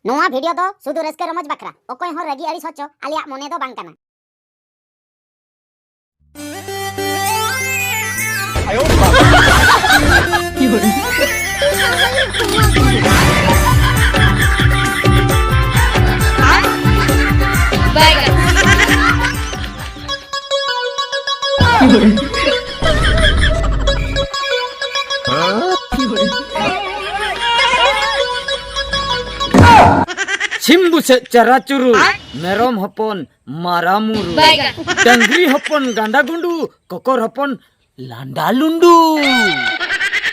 नोआ वीडियो दो सुदु रस्का रमज बकरा ओकोय हो रगी अड़ी सोचो आलिया मोने दो बांग कना आयो Cimbu secara curu, merom hopon maramuru, dangri hopon ganda gundu, kokor hopon landa lundu.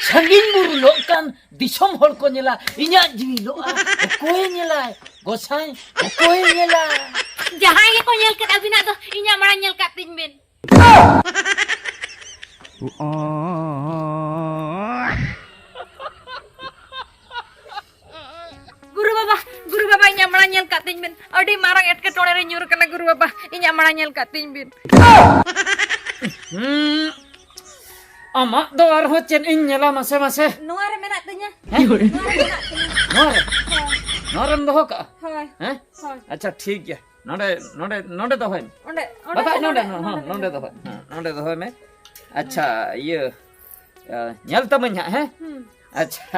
Sangin buru lokan disom hol ko nyela, inya jiwi loa, okoy nyela, gosay, okoy nyela. Jahay ko nyel kat abina to, inya marang nyel kat tinbin. Guru baba inya marang nyel kat tinbin. Adi marang etke tolere nyur kana guru baba, inya marang nyel kat tinbin. Amak doar hocen inyela mase-mase. Nuare menak tunya. Noram doho ka? Hoy. Hah? Hoy. अच्छा ठीक है नोडे तो है Onde, बता नोडे तो है मैं अच्छा ये nyal temen nya he अच्छा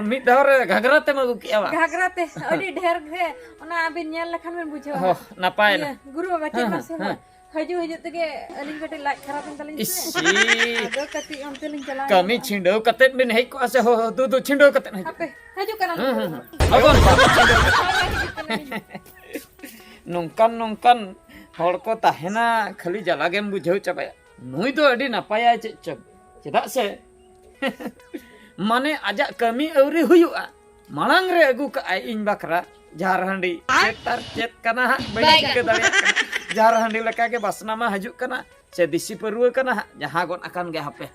mid dahor Ghaghara te mau kiya ba Ghaghara te adi ढेर ge ona abin nyel lekhan ben bujho. oh napai na Guru baba cek mase hoy. Haju tege aling kate like kharapin talin isi ado kati onte lin chala. kami छिंडो कते बिन है को से हो दू छिंडो कते है Ape, haju kana. अगोन nongkan hor ko tahena khali jala gem bujhau chabaya nui do adi napaya cedak se mane ajak kami auri huyua malang re agu ka ai in bakra jar handi cet kana ha bai ke daya jar handi leka ke basna ma haju kana se disi perua kana jaha gon akan ge hape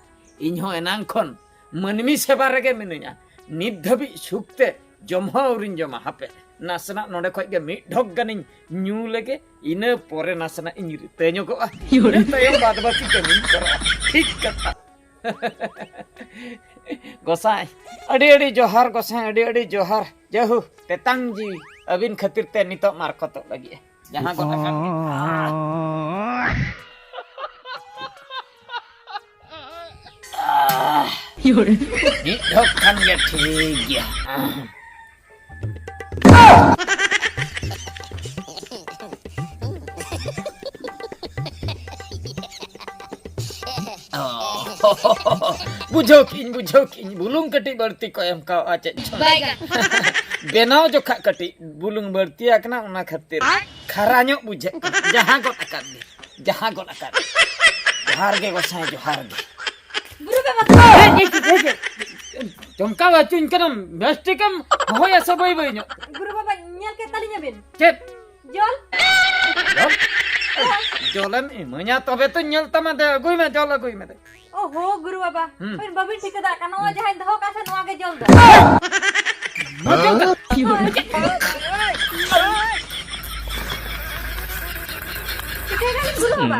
inho enang kon manmi seba rege minunya nit dhabi sukte jomha urin joma hape nasna node khoj ge mi dhok ganin nyu lege ina pore nasna injiri tenyo ko ina tayo bad baki kami kara ठीक कथा गोसाई अड़ी जोहार गोसाई अड़ी जोहार जहु तेतांग जी अबिन खातिर ते नितो मार खतो लगी जहां gonna kan ni dhok kan ge ठीक ya बुझो किन बुलुंग कटी बढ़ती को एम का आचे बेनाव जो कटी बुलुंग बढ़ती आकना उना खातिर खराño बुझे जहां को अकान जोहार गे गोसाई जोहार गे Guru baba. चमका वाचुन करम बेस्टिकम होया सबई बइनो Guru baba nyel ke talinya bin. चेप Jol. जोलन इमnya तबे तो nyel तमा दे गुई में जल गुई में Oh ho guru baba. Pin babin tikada kana wa jahay daho ka sa nuwa ge jol da. मजो का Guru baba.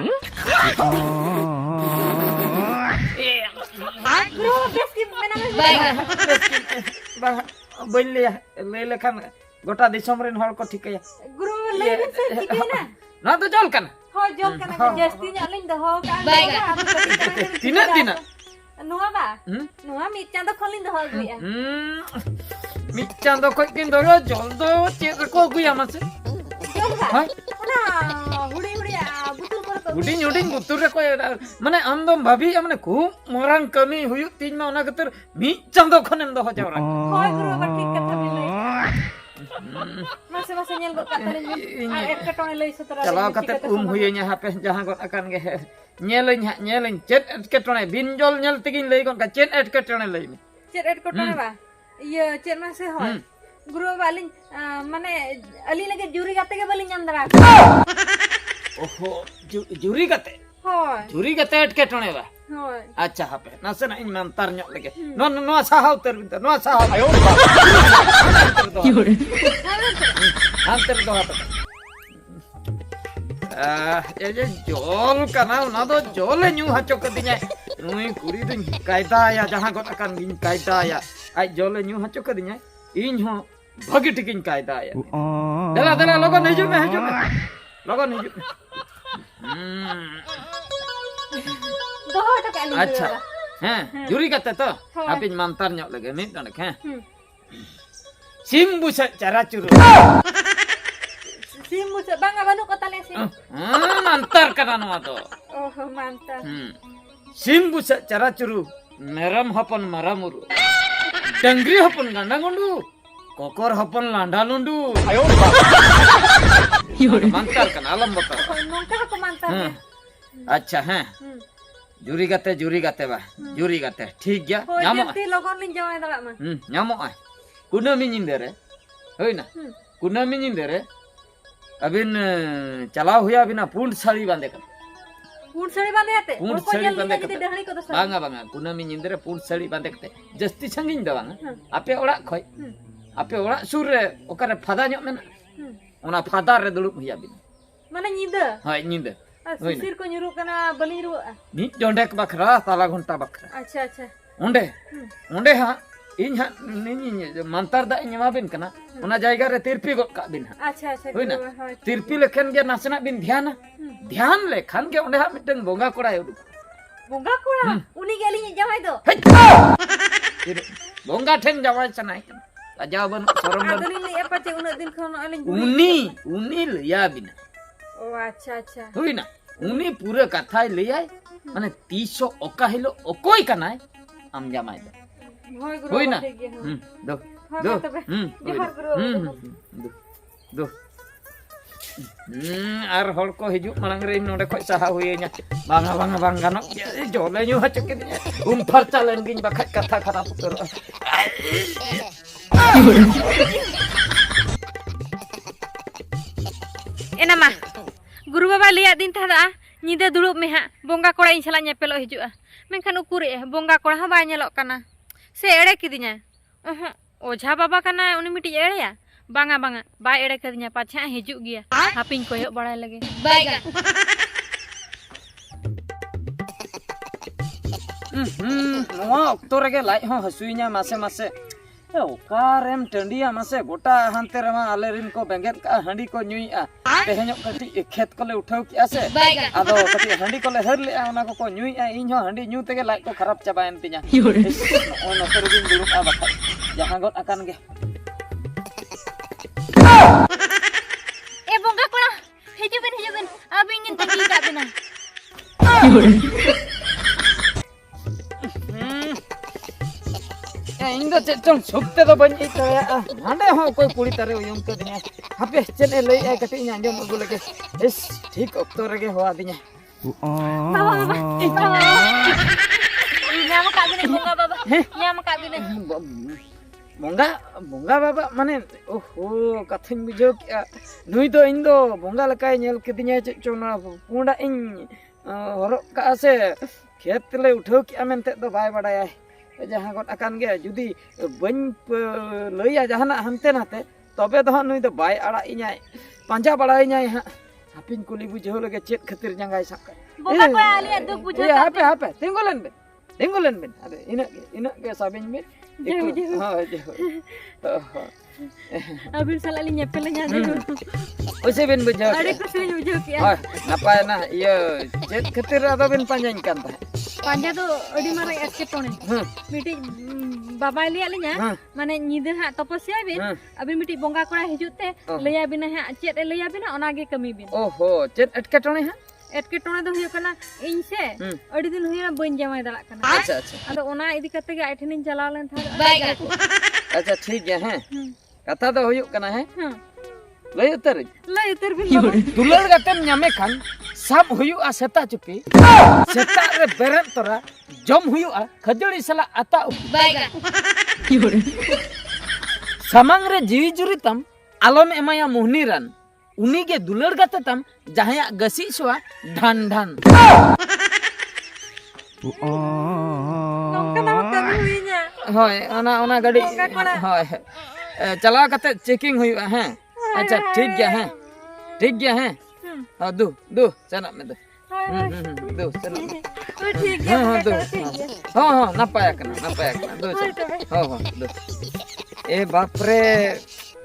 Guru baba bes ki menang. बइले ले लेखान गोटा दिसम रेन हर को ठीक है Guru baba lay bin se tikena. ना तो जल कन Ho jol kana jasti nya lin daho ka. tina Nuwa ba? Nuwa mi chando kholin daho gu ya. mi chando ko kin do jol do che ko gu ya mas Jol ba? Hai. Ona hudi butul kor ko. हुडिंग गुतुर रे को माने आमदम भाभी माने खूब मोरंग कमी हुयु तीन में ओना कतर मी चंदो खनेम दो हो जावरा Hoy guru baba ठीक कथा bin lay. Mase nyel go katalin bin. Ek katone lay sutara. चलो कतर हुयenya hape जहां gun akan ge nyelin chet etketone binjol nyel tigin lay gon ka chet etketone lay mi Chet et katone ba? Iya chet mase hoy. Guru baba alin mane ali lage juri gate ge balin nyam dara. ओहो जुरी गते एटकेटणे बा Hoy. अच्छा हापे नसन इन में अंतर ᱧᱚᱜ लगे नो साहाव तर नो साहाव आयो अंतर दो हापे ए जे जोल कना ना दो जोल न्यू हचो कदिnya नुई कुरी दुन कायदा या जहां गत akan गिन कायदा या आई जोल न्यू हचो कदिnya इन हो भागी टिकिन कायदा या दला दला लोगन हिजुक में लोगन हिजुक में दोहो टका अली अच्छा हैं जुरी कते तो अपिन मंतर ᱧᱚᱜ लगे मिट डक हैं सिम बुसा चारा चुरु सिम मुसे बांगा बानु को ताले सिम मंतर कना नवा तो ओह मानता सिम बुसा चारा चुरु मेरम हपन मारामुरु डंगरी हपन गांडा गुंडू कोकर हपन लांडा लुंडू आयो मंतर कना आलम बता नोंका को मानता अच्छा हैं जुरी गाते बा जुरी गाते ठीक गया ᱧᱟᱢᱚᱜ ᱡᱚᱛᱤ ᱞᱚᱜᱚᱱ ᱞᱤᱧ ᱡᱟᱶᱟᱭ ᱫᱟᱲᱟᱜ ᱢᱟ ᱧᱟᱢᱚᱜ ᱟᱭ कुनामी निंदे रे होइना कुनामी निंदे रे अबिन चलाव हुया बिना पूर्ण साड़ी बांधे कर पूर्ण साड़ी बांधे आते पूर्ण साड़ी बांधे कर देहणी को दसा बांगा बांगा कुनामी निंदे रे पूर्ण साड़ी बांधे करते जस्ती संगिन द बांगा आपे ओड़ा खय आपे ओड़ा सुर रे ओकरे फादा ᱧᱚᱜ मेना ओना फादा रे दुड़ुब हुया बिन माने निंदा हाय निंदे सिर को ᱧᱩᱨᱩᱜ ᱠᱟᱱᱟ बलिन रुआ नि डोंडेक बखरा ताला घंटा बखरा अच्छा अच्छा ओंडे ओंडे हा इन हा नि मंतर दा ᱧᱮᱢᱟ बिन कना ओना जायगा रे तिरपी गट का बिन अच्छा अच्छा होइना तिरपी लेखन के नासना बिन ध्यान लेखन के ओंडे हा मिटन बोंगा कोड़ा उडु बोंगा कोड़ा उनी गेली जावाय दो बोंगा ठेन जावाय सनाय अजा बन सरम बन आदली ले पाचे उना दिन खन आलिन उनी लिया बिन ओ अच्छा अच्छा होइना उनी पूरा कथा लियाय माने 300 ओका हिलो ओकोय कनाय आम जामाय दो होय गुरु होइना दो दो जोहार गुरु दो आर हर को हिजु मांग रे नोडे खय साहा होये냐 बांगा बांगा बांगा नो जोले न्यू हचक के फरचा लेन गिन बखत कथा खराब उतर एना मा गुरु बाबा लिया दिन था निदे दुड़ुब में हा बोंगा कोड़ा इन सला नेपेलो हिजुआ मेनखान उकुरे बोंगा कोड़ा हा बाय नेलोक काना से एड़े किदिया ओझा बाबा काना उनी मिटी एड़ेया बांगा बांगा बाय एड़े कदिया पाछे हिजु गिया हापिन कोयो बड़ाय लगे बायगा नवा ऑक्टो रगे लाई हो हसुइnya मासे मासे ओकारम टंडिया मासे गोटा हानते रमा आले रिन को बेंगेत का हंडी को न्युइआ तेहेनो कटी खेत कोले उठाव किया से आदो कटी हंडी कोले हर ले ओना को न्युइआ इन हो हंडी न्यू तेगे लाई को खराब चाबायन तिnya ओनो तरगिन दुलुक आ बखा जहां गोट अकान गे ए बोंगा कोड़ा हिजुबिन अबि इंगिन तकी का बिना इन दो चेचन सुक्ते दो बन इतया हांडे हो कोई कुड़ी तारे उयम के दिने हापे चेने लई ए कटी आंजम अगु लगे इस ठीक ऑक्टो रगे होआ दिने न्याम का बिने बोंगा बाबा न्याम का बिने बोंगा बाबा माने ओहो कथन बुझो क्या नुई दो इन दो बोंगा लकाय नेल के दिने चेचोना पुंडा इन हरो का से खेत ले उठो किया मेनते दो बाय बडाया जहां गोट अकान गे जुदी बन लइया जहाना हनते नाते तबे दो नुई दो बाय आड़ा इኛय पांजा बड़ाय इኛय हा हापिन कुली बुझो लगे चेत खतिर जंगाय साक बोंगा को आलिया दुख बुझो हापे तिंगोलन बेन अरे इना के साबिन में हां अबिन सला लिnya pelanya dulu ओसे बेन बुझो अरे कुछ नहीं बुझो किया हां नापाय ना ये चेत खतिर आदो बेन पांजाइन कान ता पांजा तो अडी मारे एसके टोने मिटी बाबा लिया लिnya माने निदे हा तपस्या बिन अबिन मिटी बोंगा कोड़ा हिजुते लया बिना हा चेत लया बिना ओनागे कमी बिन ओहो चेत अटके टोने हा एटके टोने दो हुयो कना इन से अडी दिन हुयो बन जामाय दला कना अच्छा अदो ओना इदी कते गे आठनिन चला लेन था अच्छा ठीक है हैं कथा दो हुयो कना है लय उतर बिन दुलर गतेम ᱧᱟᱢᱮ खान सब हुयो आ सेता चुपी सेता रे बेरन तोरा जम हुयो आ खजड़ी सला आता बायगा समंग रे जीवी जुरी तम आलम एमाया मोहनी रन उनी के दुलर गते तम जहाया गसी सुआ ढान नोंका ना कमी हुईnya होय ओना गाड़ी होय चला कते चेकिंग हुयो हैं अच्छा ठीक गया है हां दो चना में दो चना ठीक है दो हां ना पाया करना दो चना हां दो ए बाप रे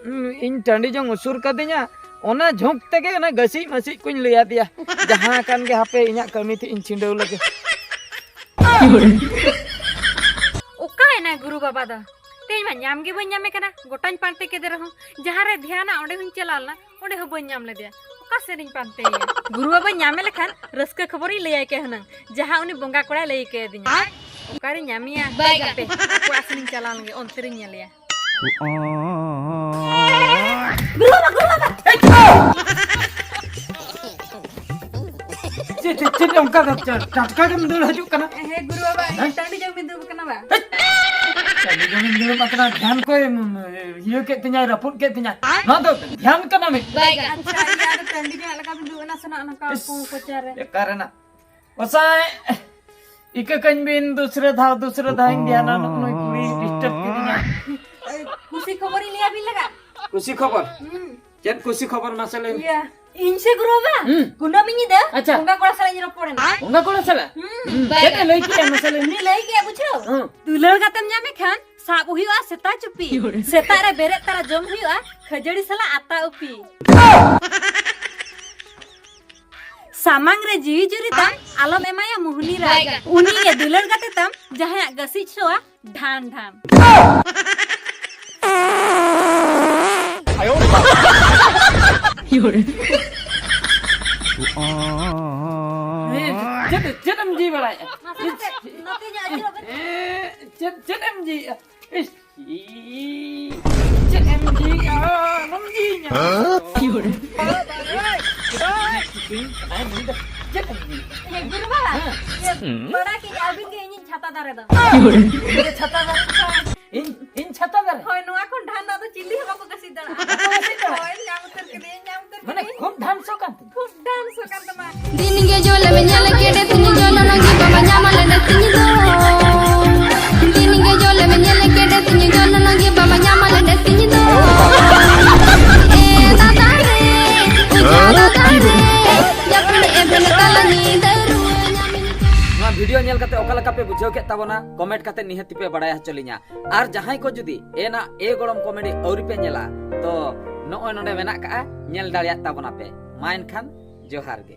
इन टांडी जंग उसुर कदिnya ओना झोंक तेगे ओना गसी मसी कुछ लिया दिया जहां कान गे हापे इना कमी थी इन छिंडौ लगे ओका है ना गुरु बाबा दा तेज मा नाम गे बन नामे कना गोटान पांते के दे रहो जहां रे ध्यान ओंडे हुन चलाल ना ओंडे हो बन नाम ले दिया ओका सेरिन पांते गुरु बाबा नामे लेखान रस्का खबर ही ले आय के हनंग जहां उनी बंगा कोड़ा ले के दिया ओका रे नामिया पे कोड़ा सेरिन चलाल गे ओंतरिन नेलिया चेत उनका टटका के मंदुर हजू कना हे गुरु बाबा टांडी जंग में दुब कना बा टांडी जंग मंदुर मकना ध्यान को ये के तिnya रपुट के तिnya ना तो ध्यान कना में अच्छा यार टांडी जंग लगा बिंदु ना सना ना का को पचारे ये कारण ओसाय इके कनबिन दूसरे धाव ध्यान न नोई कुड़ी डिस्टर्ब के तिnya खुशी खबर ही लिया भी लगा खुशी खबर चेत खुशी खबर मसले या इनसे गुरु बाबा कुना मिनी दा अच्छा बंगा कोड़ा साला जरो पड़े ना उंगा कोला सला चेत लई के मसले नी लई के बुझो दुलर गातम जामे खान साब हुईआ सेता चुपी सेता रे बेरे तारा जम हुईआ खजड़ी सला आता उपी सामांग रे जीवी जुरी तम आलम एमाया मुहनी रा उनी ये दुलर गाते तम जहां गसी छोआ ढान ढान चेतम जी बड़ा नते जा चेतम जी चेतम जी नम जी हे गुरु बाबा बड़ा की आबिन के इन छाता दारे दा छता इन छता दर होय नोआ कोन ढान दा तो चिल्ली हवा को कसी दा होय न्याम कर के माने खूब ढान सो कांत मा दिन के जोल में nyala kede tini jolo nangi baba nyamale na tini do din ke jol में nyala kede tini jolo nangi baba nyamale na tini do tata re tata re japne eben talani daru ना video nail कते ओका लका पे बुझाव के ताबना comment कते निहति पे बड़ाय चलिना आर जहां को जुदी एना ए गरम कॉमेडी औरी पे नेला तो नोय नोडे मेना का नेल दाड़िया ताबना पे माइन खान जोहार गे।